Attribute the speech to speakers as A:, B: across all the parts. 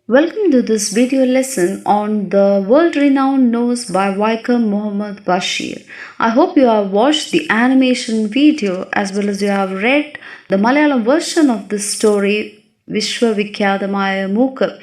A: Welcome to this video lesson on the world-renowned nose by Viker Mohammed Bashir. I hope you have watched the animation video as well as you have read the Malayalam version of this story, Vishwavikhyathamaya Mooka.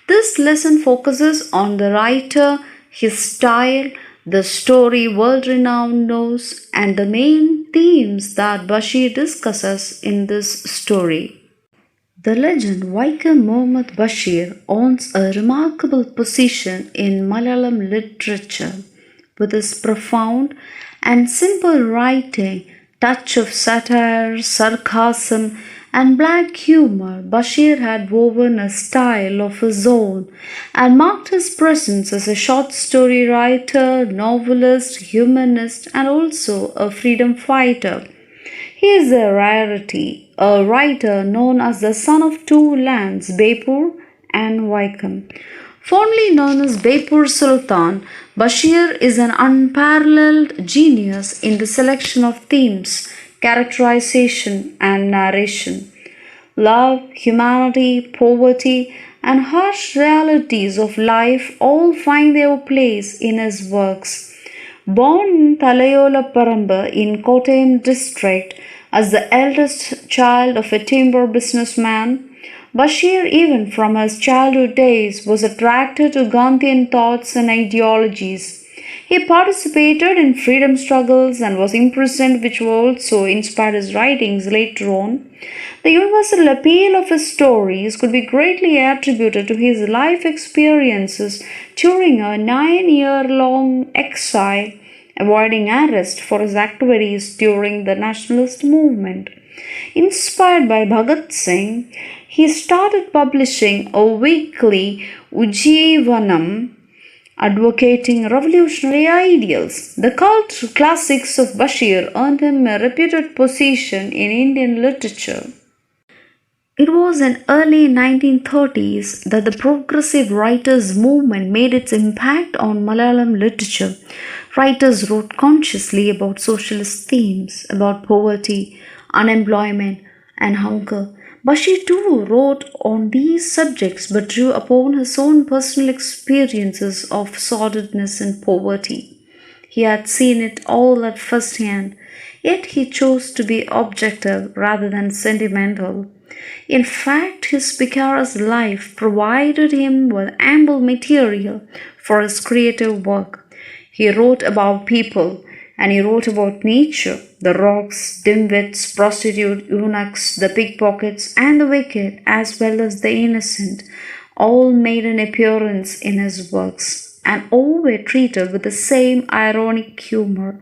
A: This lesson focuses on the writer, his style, the story world-renowned nose, and the main themes that Bashir discusses in this story. The legend Vaikam Muhammad Bashir owns a remarkable position in Malayalam literature. With his profound and simple writing, touch of satire, sarcasm, and black humor, Bashir had woven a style of his own and marked his presence as a short story writer, novelist, humanist, and also a freedom fighter. He is a rarity, a writer known as the son of two lands, Bepur and Vaikam. Fondly known as Bepur Sultan, Bashir is an unparalleled genius in the selection of themes, characterization, and narration. Love, humanity, poverty, and harsh realities of life all find their place in his works. Born in Parambe in Kottayam district as the eldest child of a timber businessman, Bashir, even from his childhood days, was attracted to Gandhian thoughts and ideologies. He participated in freedom struggles and was imprisoned, which also inspired his writings later on. The universal appeal of his stories could be greatly attributed to his life experiences during a 9-year-long exile, avoiding arrest for his activities during the nationalist movement. Inspired by Bhagat Singh, he started publishing a weekly Ujjivanam advocating revolutionary ideals. The cult classics of Bashir earned him a reputed position in Indian literature. It was in early 1930s that the progressive writers movement made its impact on Malayalam literature. Writers wrote consciously about socialist themes, about poverty, unemployment, and hunger. Bashir too wrote on these subjects but drew upon his own personal experiences of sordidness and poverty. He had seen it all at first hand, yet he chose to be objective rather than sentimental. In fact, his precarious life provided him with ample material for his creative work. He wrote about people and he wrote about nature, the rocks, dimwits, prostitutes, eunuchs, the pickpockets, and the wicked, as well as the innocent, all made an appearance in his works, and all were treated with the same ironic humor.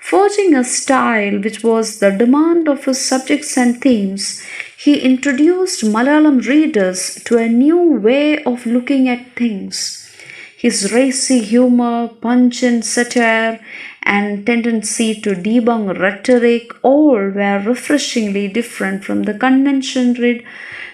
A: Forging a style which was the demand of his subjects and themes, he introduced Malayalam readers to a new way of looking at things. His racy humor, pungent satire, and tendency to debunk rhetoric all were refreshingly different from the convention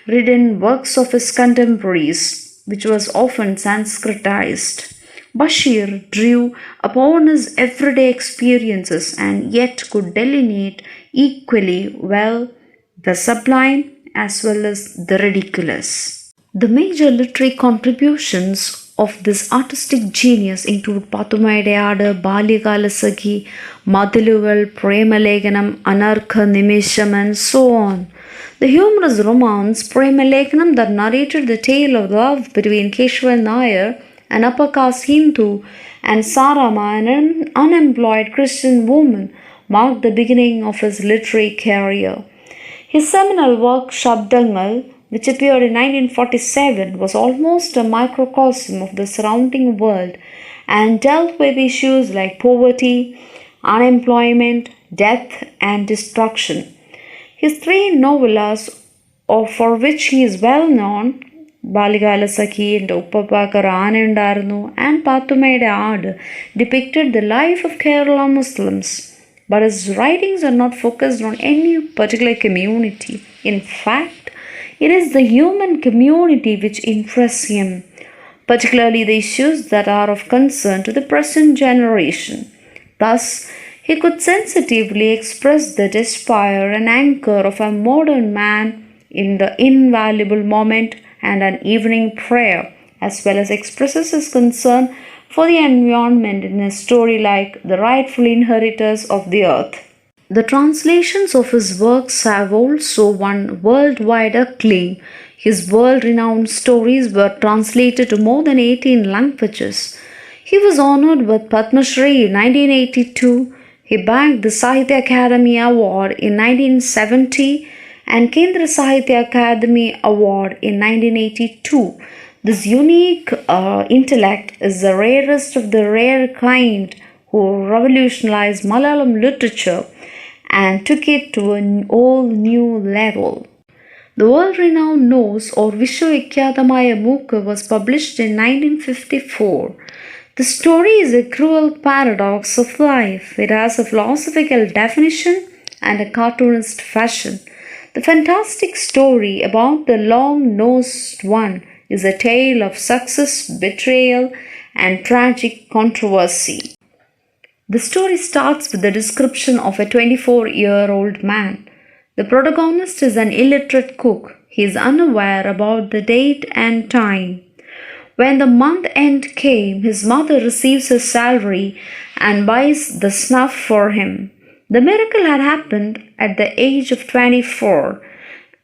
A: ridden works of his contemporaries, which was often Sanskritized. Bashir drew upon his everyday experiences and yet could delineate equally well the sublime as well as the ridiculous. The major literary contributions of this artistic genius include Pathumayude Aadu, Balyakala Sakhi, Mathiluval, Premaleganam, Anarkha Nimisham, and so on. The humorous romance Premaleganam that narrated the tale of love between Keshava Nair, an upper caste Hindu, and Sarama, an unemployed Christian woman, marked the beginning of his literary career. His seminal work Shabdangal, which appeared in 1947, was almost a microcosm of the surrounding world and dealt with issues like poverty, unemployment, death, and destruction. His three novellas, for which he is well known, Balyakala Sakhi and Uppapakar Aanundarnu and Pathumayude Aadu, depicted the life of Kerala Muslims. But his writings are not focused on any particular community. In fact, it is the human community which interests him, particularly the issues that are of concern to the present generation. Thus, he could sensitively express the despair and anger of a modern man in the invaluable moment and an evening prayer, as well as expresses his concern for the environment in a story like The Rightful Inheritors of the Earth. The translations of his works have also won worldwide acclaim. His world renowned stories were translated to more than 18 languages. He was honored with Padma Shri in 1982. He bagged the Sahitya Akademi Award in 1970 and Kendra Sahitya Akademi Award in 1982. This unique intellect is the rarest of the rare kind who revolutionized Malayalam literature and took it to an all new level. The world-renowned Nose or Vishwavikhyatamaya Mooka was published in 1954. The story is a cruel paradox of life. It has a philosophical definition and a cartoonist fashion. The fantastic story about the long-nosed one is a tale of success, betrayal, and tragic controversy. The story starts with the description of a 24-year-old man. The protagonist is an illiterate cook. He is unaware about the date and time. When the month end came, his mother receives his salary and buys the snuff for him. The miracle had happened at the age of 24.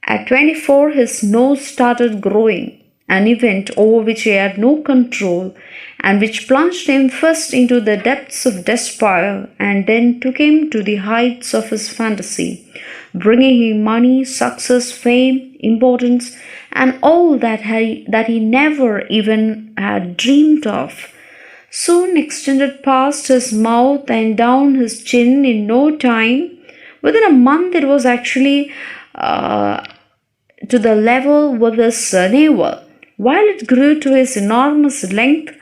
A: At 24, his nose started growing, an event over which he had no control and which plunged him first into the depths of despair and then took him to the heights of his fantasy, bringing him money, success, fame, importance, and all that he never even had dreamed of. Soon extended past his mouth and down his chin in no time. Within a month, it was actually to the level with his navel. While it grew to its enormous length,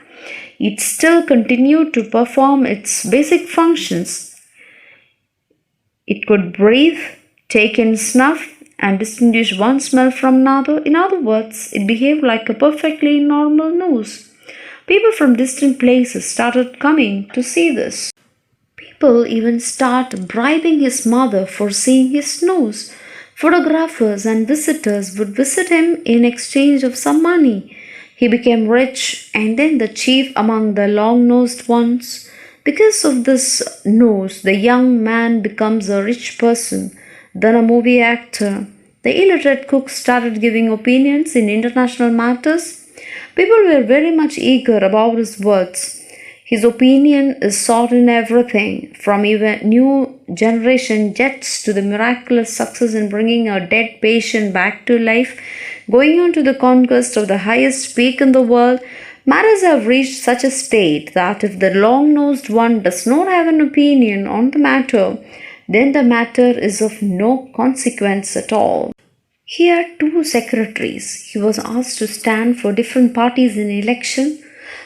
A: it still continued to perform its basic functions. It could breathe, take in snuff, and distinguish one smell from another. In other words, it behaved like a perfectly normal nose. People from distant places started coming to see this. People even start bribing his mother for seeing his nose. Photographers and visitors would visit him in exchange of some money. He became rich and then the chief among the long-nosed ones. Because of this nose, the young man becomes a rich person, then a movie actor. The illiterate cook started giving opinions in international matters. People were very much eager about his words. His opinion is sought in everything, from even new generation jets to the miraculous success in bringing a dead patient back to life, going on to the conquest of the highest peak in the world. Matters have reached such a state that if the long-nosed one does not have an opinion on the matter, then the matter is of no consequence at all. He had two secretaries. He was asked to stand for different parties in election.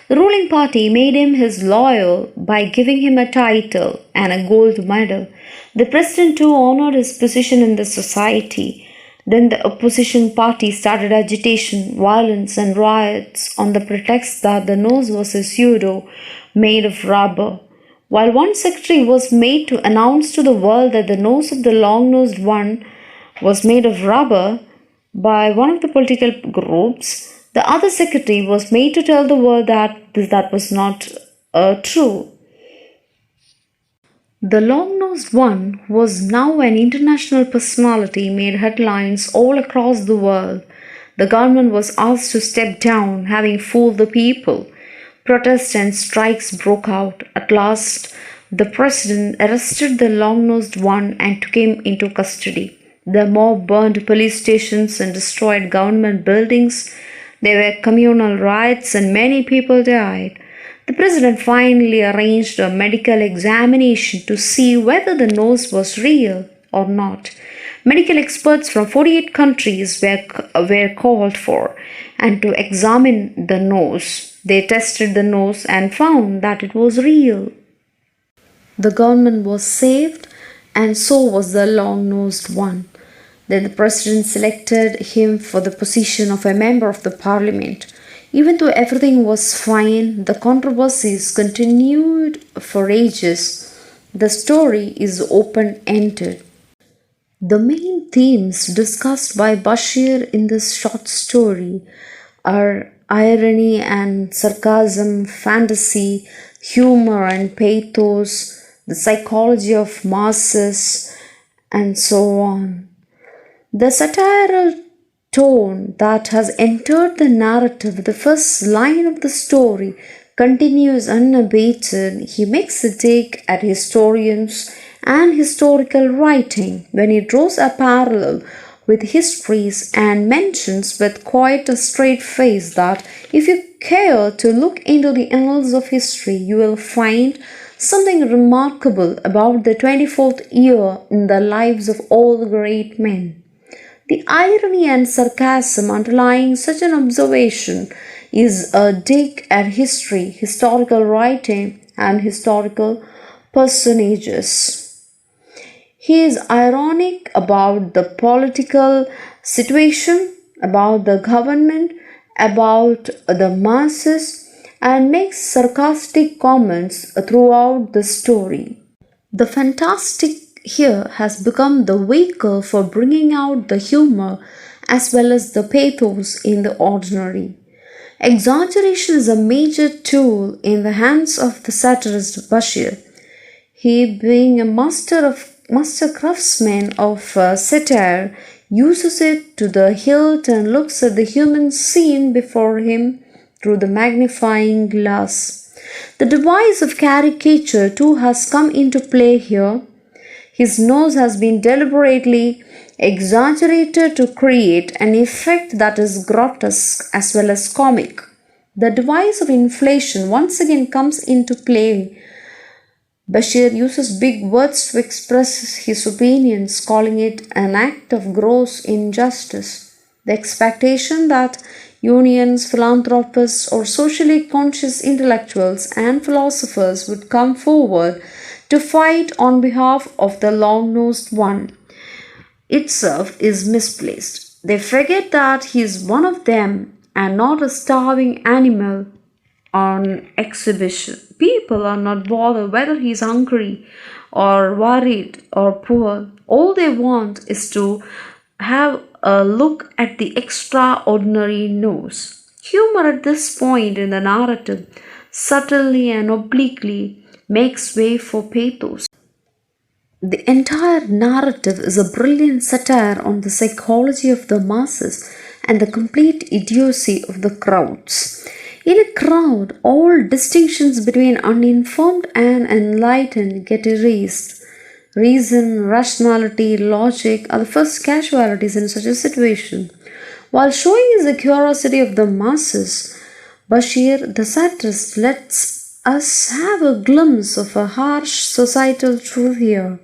A: The ruling party made him his lawyer by giving him a title and a gold medal. The president too honored his position in the society. Then the opposition party started agitation, violence, and riots on the pretext that the nose was a pseudo made of rubber. While one secretary was made to announce to the world that the nose of the long-nosed one was made of rubber by one of the political groups, the other secretary was made to tell the world that was not true. The long-nosed one was now an international personality, made headlines all across the world. The government was asked to step down, having fooled the people. Protests and strikes broke out. At last, the president arrested the long-nosed one and took him into custody. The mob burned police stations and destroyed government buildings. There were communal riots and many people died. The president finally arranged a medical examination to see whether the nose was real or not. Medical experts from 48 countries were called for and to examine the nose. They tested the nose and found that it was real. The government was saved and so was the long-nosed one. Then the president selected him for the position of a member of the parliament. Even though everything was fine, the controversies continued for ages. The story is open-ended. The main themes discussed by Bashir in this short story are irony and sarcasm, fantasy, humor and pathos, the psychology of masses, and so on. The satirical tone that has entered the narrative, the first line of the story, continues unabated. He makes a dig at historians and historical writing when he draws a parallel with histories and mentions with quite a straight face that if you care to look into the annals of history, you will find something remarkable about the 24th year in the lives of all the great men. The irony and sarcasm underlying such an observation is a dig at history, historical writing, and historical personages. He is ironic about the political situation, about the government, about the masses, and makes sarcastic comments throughout the story. The fantastic here has become the vehicle for bringing out the humor as well as the pathos in the ordinary. Exaggeration is a major tool in the hands of the satirist Bashir. He, being a master craftsman of satire, uses it to the hilt and looks at the human scene before him through the magnifying glass. The device of caricature too has come into play here. His nose has been deliberately exaggerated to create an effect that is grotesque as well as comic. The device of inflation once again comes into play. Bashir uses big words to express his opinions, calling it an act of gross injustice. The expectation that unions, philanthropists, or socially conscious intellectuals and philosophers would come forward to fight on behalf of the long-nosed one itself is misplaced. They forget that he is one of them and not a starving animal on exhibition. People are not bothered whether he is hungry or worried or poor. All they want is to have a look at the extraordinary nose. Humor at this point in the narrative, subtly and obliquely, makes way for pathos. The entire narrative is a brilliant satire on the psychology of the masses and the complete idiocy of the crowds. In a crowd, all distinctions between uninformed and enlightened get erased. Reason, rationality, logic are the first casualties in such a situation. While showing the curiosity of the masses, Bashir, the satirist, lets us have a glimpse of a harsh societal truth here.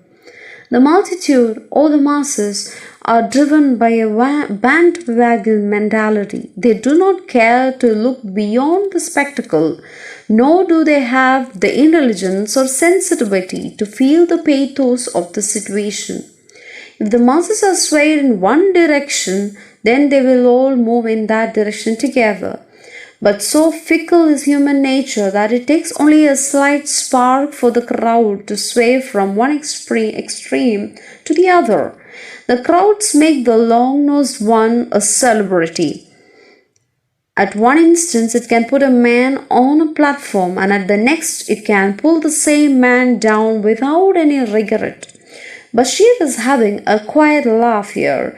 A: The multitude or the masses are driven by a bandwagon mentality. They do not care to look beyond the spectacle, nor do they have the intelligence or sensitivity to feel the pathos of the situation. If the masses are swayed in one direction, then they will all move in that direction together. But so fickle is human nature that it takes only a slight spark for the crowd to sway from one extreme to the other. The crowds make the long-nosed one a celebrity. At one instance, it can put a man on a platform, and at the next, it can pull the same man down without any regret. Bashir is having a quiet laugh here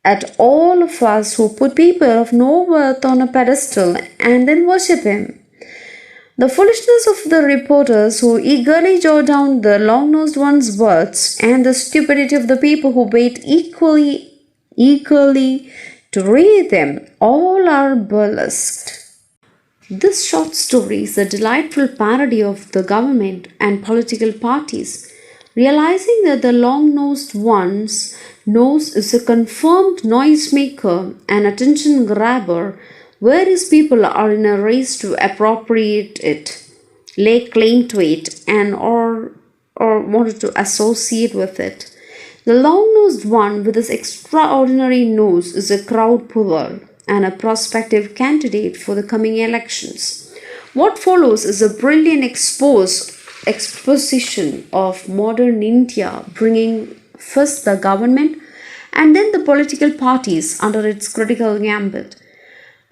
A: at all of us who put people of no worth on a pedestal and then worship him. The foolishness of the reporters who eagerly jot down the long-nosed one's words and the stupidity of the people who wait eagerly to read them, all are burlesqued. This short story is a delightful parody of the government and political parties. Realizing that the long-nosed one's nose is a confirmed noisemaker and attention grabber, various people are in a race to appropriate it, lay claim to it, and or wanted to associate with it. The long-nosed one with his extraordinary nose is a crowd puller and a prospective candidate for the coming elections. What follows is a brilliant exposition of modern India, bringing first the government and then the political parties under its critical gambit.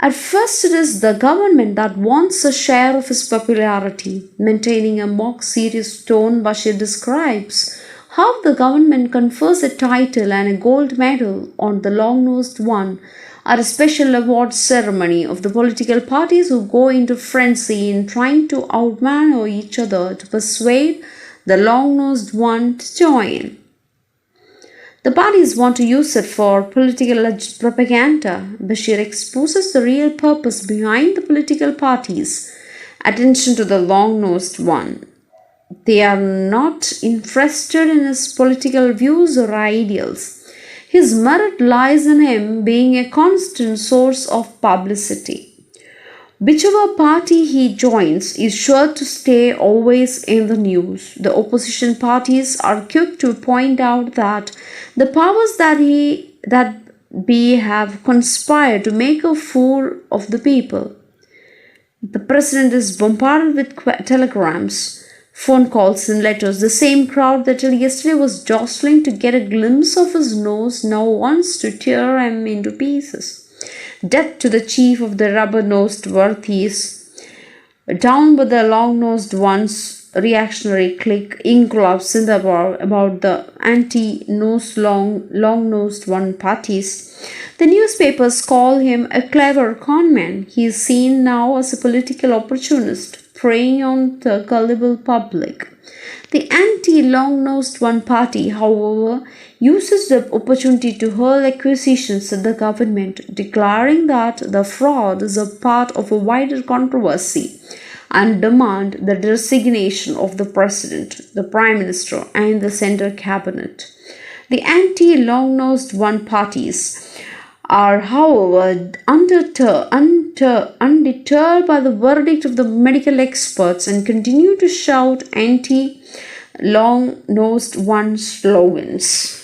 A: At first, it is the government that wants a share of his popularity. Maintaining a mock serious tone, Bashir describes how the government confers a title and a gold medal on the long nosed one at a special award ceremony of the political parties who go into frenzy in trying to outmaneuver each other to persuade the long nosed one to join. The parties want to use it for political propaganda. Bashir exposes the real purpose behind the political parties' attention to the long nosed one. They are not interested in his political views or ideals. His merit lies in him being a constant source of publicity. Whichever party he joins is sure to stay always in the news. The opposition parties are quick to point out that the powers that be have conspired to make a fool of the people. The president is bombarded with telegrams, phone calls, and letters. The same crowd that till yesterday was jostling to get a glimpse of his nose now wants to tear him into pieces. Death to the chief of the rubber-nosed worthies. Down with the long-nosed ones, reactionary clique inglobs in the about the long-nosed one parties. The newspapers call him a clever conman. He is seen now as a political opportunist, preying on the gullible public. The anti-long-nosed one party, however, uses the opportunity to hurl accusations at the government, declaring that the fraud is a part of a wider controversy and demand the resignation of the president, the prime minister, and the center cabinet. The anti-long-nosed one parties are, however, undeterred by the verdict of the medical experts and continue to shout anti-long-nosed one slogans.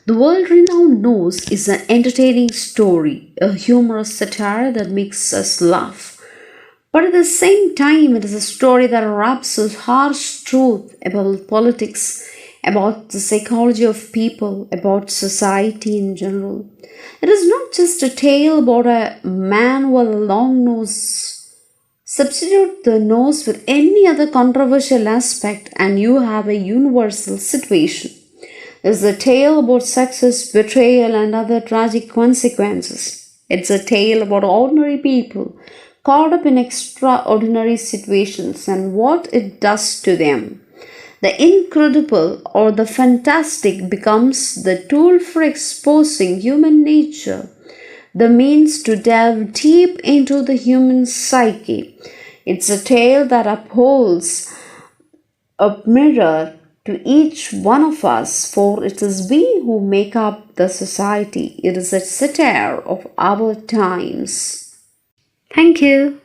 A: The world-renowned nose is an entertaining story, a humorous satire that makes us laugh. But at the same time, it is a story that wraps a harsh truth about politics, about the psychology of people, about society in general. It is not just a tale about a man with a long nose. Substitute the nose with any other controversial aspect and you have a universal situation. It is a tale about success, betrayal, and other tragic consequences. It's a tale about ordinary people caught up in extraordinary situations and what it does to them. The incredible or the fantastic becomes the tool for exposing human nature, the means to delve deep into the human psyche. It's a tale that upholds a mirror to each one of us, for it is we who make up the society. It is a satire of our times. Thank you.